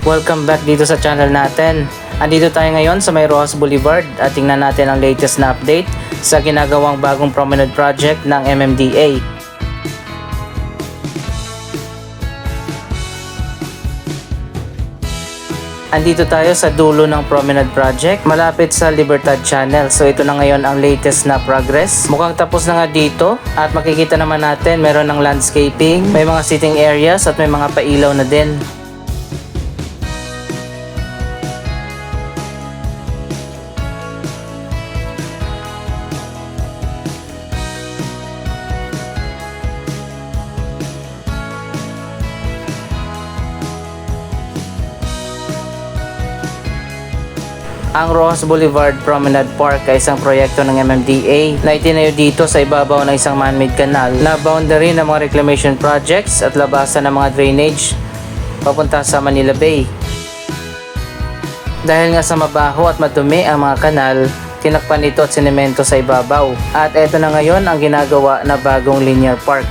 Welcome back dito sa channel natin. Andito tayo ngayon sa May Rojas Boulevard at tingnan natin ang latest na update sa ginagawang bagong promenade project ng MMDA. Andito tayo sa dulo ng promenade project malapit sa Libertad Channel. So ito na ngayon ang latest na progress. Mukhang tapos na nga dito at makikita naman natin meron ng landscaping, may mga sitting areas at may mga pailaw na din. Ang Rojas Boulevard Promenade Park ay isang proyekto ng MMDA na itinayo dito sa ibabaw ng isang man-made canal na boundary ng mga reclamation projects at labasan ng mga drainage papunta sa Manila Bay. Dahil nga sa mabaho at madumi ang mga kanal, tinakpan ito at sinemento sa ibabaw. At eto na ngayon ang ginagawa na bagong linear park.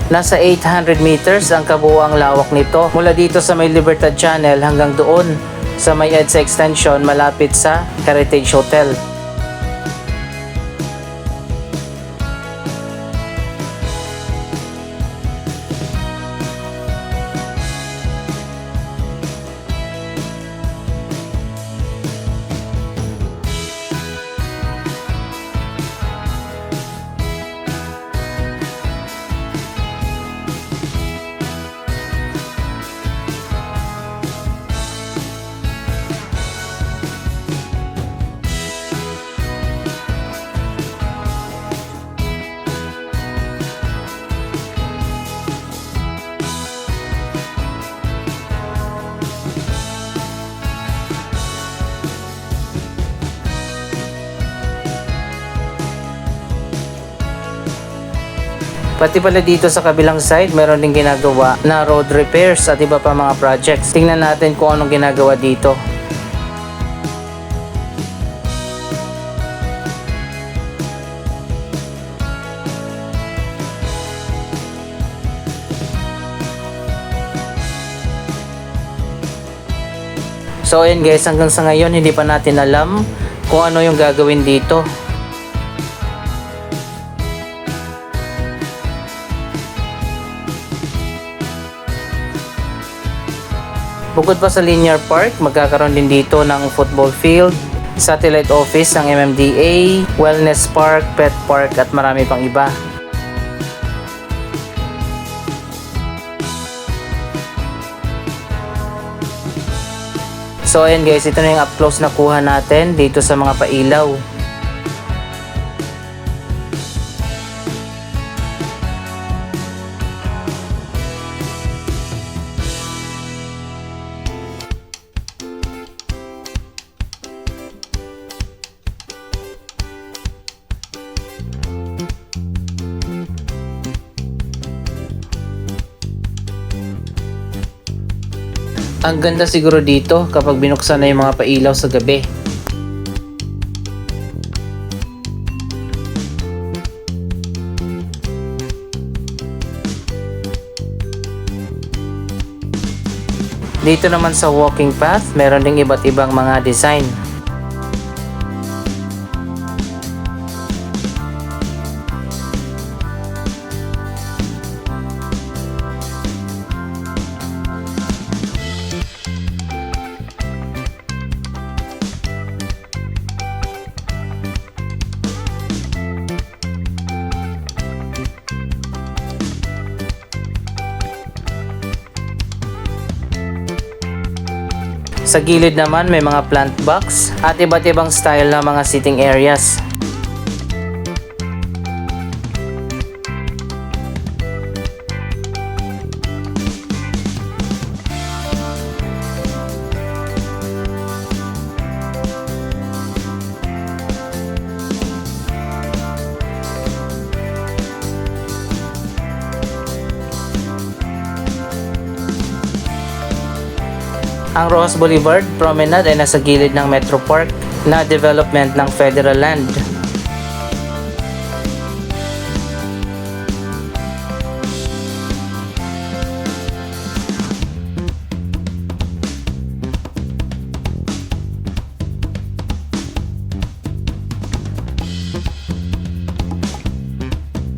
Nasa 800 meters ang kabuuang lawak nito mula dito sa may Libertad Channel hanggang doon sa may EDSA Extension malapit sa Heritage Hotel. Pati pala dito sa kabilang side, meron din ginagawa na road repairs at iba pa mga projects. Tingnan natin kung anong ginagawa dito. So ayun guys, hanggang sa ngayon hindi pa natin alam kung ano yung gagawin dito. Bukod pa sa linear park, magkakaroon din dito ng football field, satellite office ng MMDA, wellness park, pet park at marami pang iba. So ayan guys, ito na yung up close na kuha natin dito sa mga pailaw. Ang ganda siguro dito kapag binuksan na yung mga pailaw sa gabi. Dito naman sa walking path, meron ding iba't ibang mga design. Sa gilid naman may mga plant box at iba't ibang style na mga sitting areas. Ang Rojas Boulevard Promenade ay nasa gilid ng Metro Park na development ng federal land.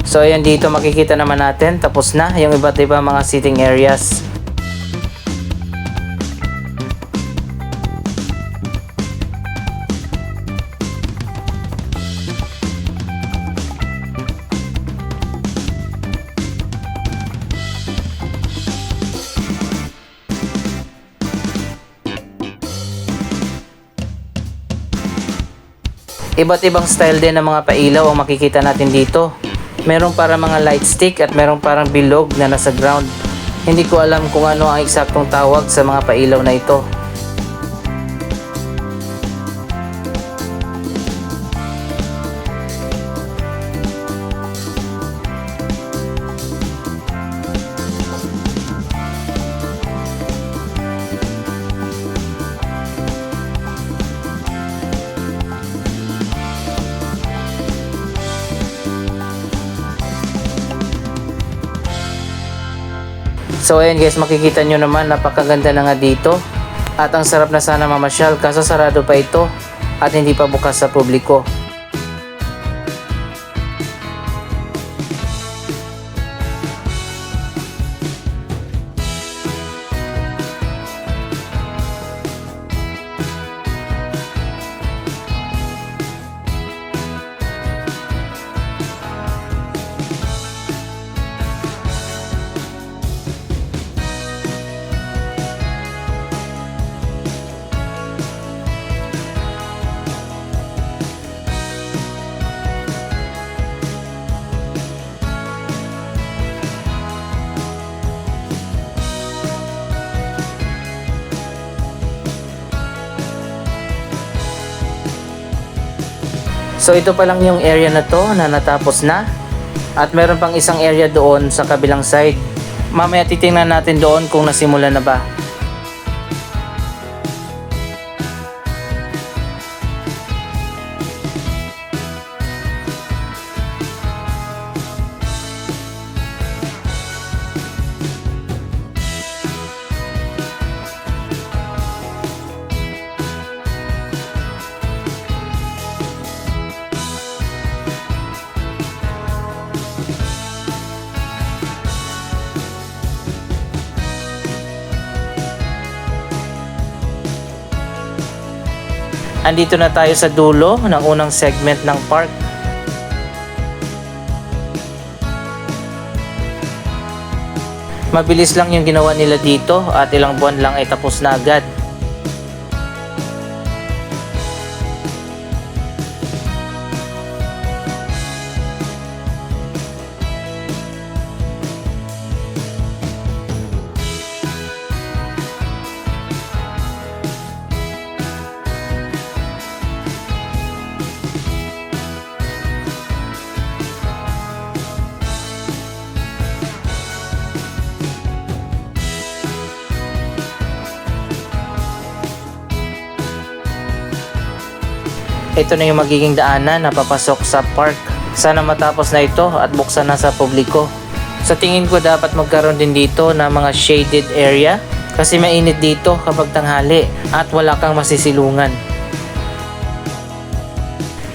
So ayan, dito makikita naman natin tapos na yung iba't ibang mga sitting areas. Iba't ibang style din ng mga pailaw ang makikita natin dito. Merong para mga light stick at merong parang bilog na nasa ground. Hindi ko alam kung ano ang eksaktong tawag sa mga pailaw na ito. So ayan guys, makikita nyo naman napakaganda na nga dito. At ang sarap na sana mamasyal kaso sarado pa ito at hindi pa bukas sa publiko. So ito pa lang yung area na to na natapos na. At meron pang isang area doon sa kabilang side. Mamaya titingnan natin doon kung nasimula na ba. Andito na tayo sa dulo ng unang segment ng park. Mabilis lang yung ginawa nila dito at ilang buwan lang ay tapos na agad. Ito na yung magiging daanan na papasok sa park. Sana matapos na ito at buksan na sa publiko. Sa tingin ko dapat magkaroon din dito ng mga shaded area kasi mainit dito kapag tanghali at wala kang masisilungan.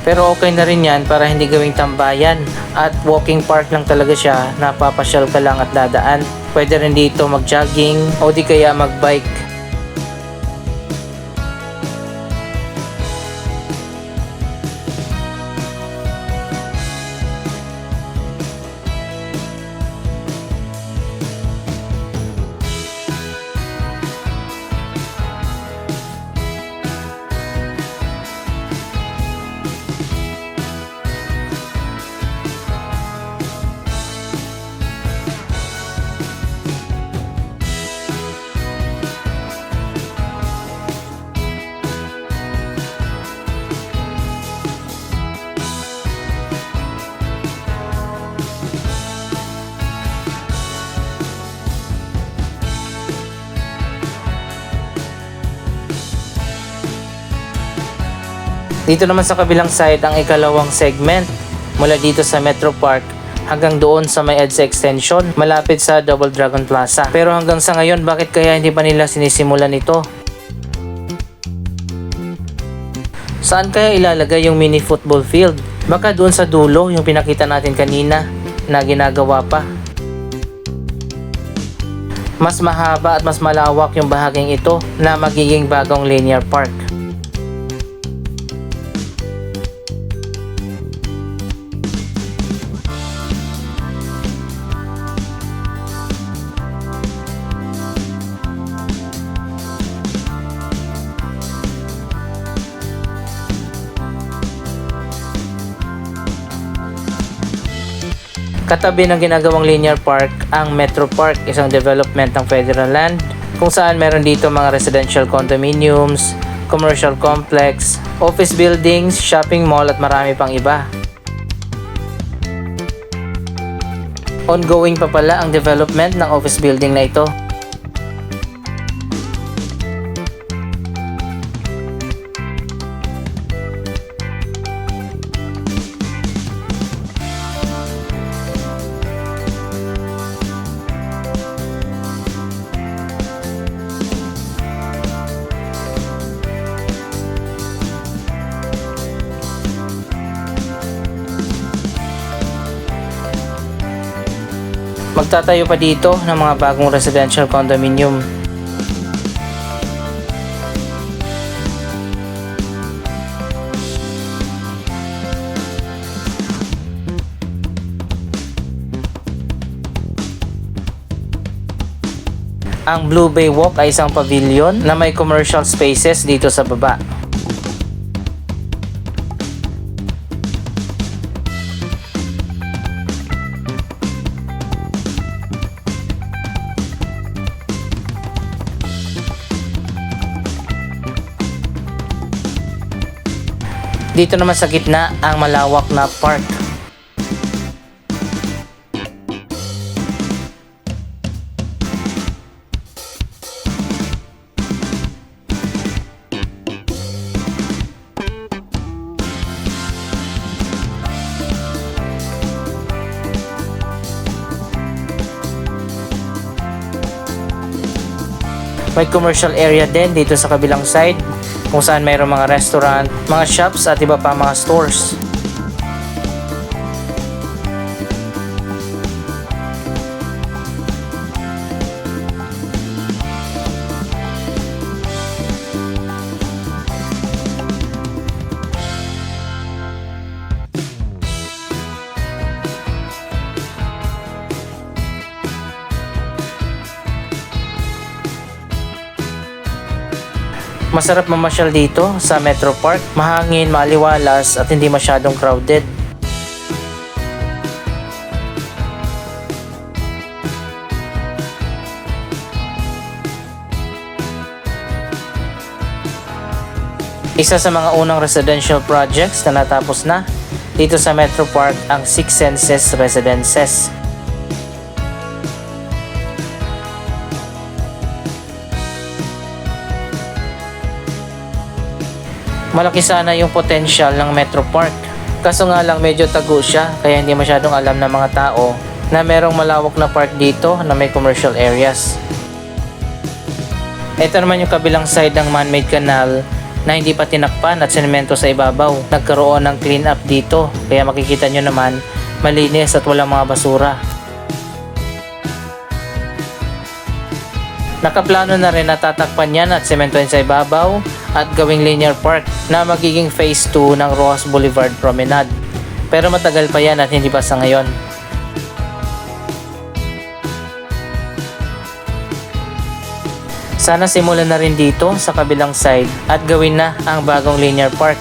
Pero okay na rin yan para hindi gawing tambayan at walking park lang talaga siya na papasyal ka lang at dadaan. Pwede rin dito mag-jogging o di kaya mag-bike. Dito naman sa kabilang side ang ikalawang segment mula dito sa Metro Park hanggang doon sa may EDSA extension malapit sa Double Dragon Plaza. Pero hanggang sa ngayon, bakit kaya hindi pa nila sinisimulan ito? Saan kaya ilalagay yung mini football field? Baka doon sa dulo yung pinakita natin kanina na ginagawa pa. Mas mahaba at mas malawak yung bahaging ito na magiging bagong linear park. Katabi ng ginagawang linear park ang Metro Park, isang development ng federal land kung saan meron dito mga residential condominiums, commercial complex, office buildings, shopping mall at marami pang iba. Ongoing pa pala ang development ng office building na ito. Magtatayo pa dito ng mga bagong residential condominium. Ang Blue Bay Walk ay isang pavilion na may commercial spaces dito sa baba. Dito naman sa gitna ang malawak na park. May commercial area din dito sa kabilang side kung saan mayroong mga restaurant, mga shops at iba pa mga stores. Masarap mamasyal dito sa Metro Park, mahangin, maliwalas at hindi masyadong crowded. Isa sa mga unang residential projects na natapos na dito sa Metro Park ang Six Senses Residences. Malaki sana yung potential ng Metro Park. Kaso nga lang medyo tago siya kaya hindi masyadong alam ng mga tao na merong malawak na park dito na may commercial areas. Ito naman yung kabilang side ng man-made canal na hindi pa tinakpan at semento sa ibabaw. Nagkaroon ng clean up dito kaya makikita nyo naman malinis at walang mga basura. Nakaplano na rin na tatakpan yan at sementoin sa ibabaw at gawing linear park na magiging phase 2 ng Rojas Boulevard Promenade. Pero matagal pa yan at hindi pa sa ngayon. Sana simulan na rin dito sa kabilang side at gawin na ang bagong linear park.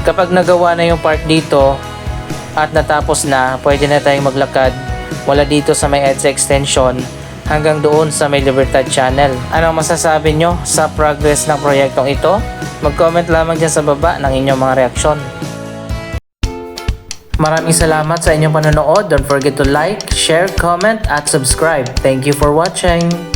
Kapag nagawa na yung park dito at natapos na, pwede na tayong maglakad mula dito sa may EDSA extension hanggang doon sa may Libertad Channel. Anong masasabi nyo sa progress ng proyektong ito? Mag-comment lamang dyan sa baba ng inyong mga reaksyon. Maraming salamat sa inyong panonood. Don't forget to like, share, comment at subscribe. Thank you for watching.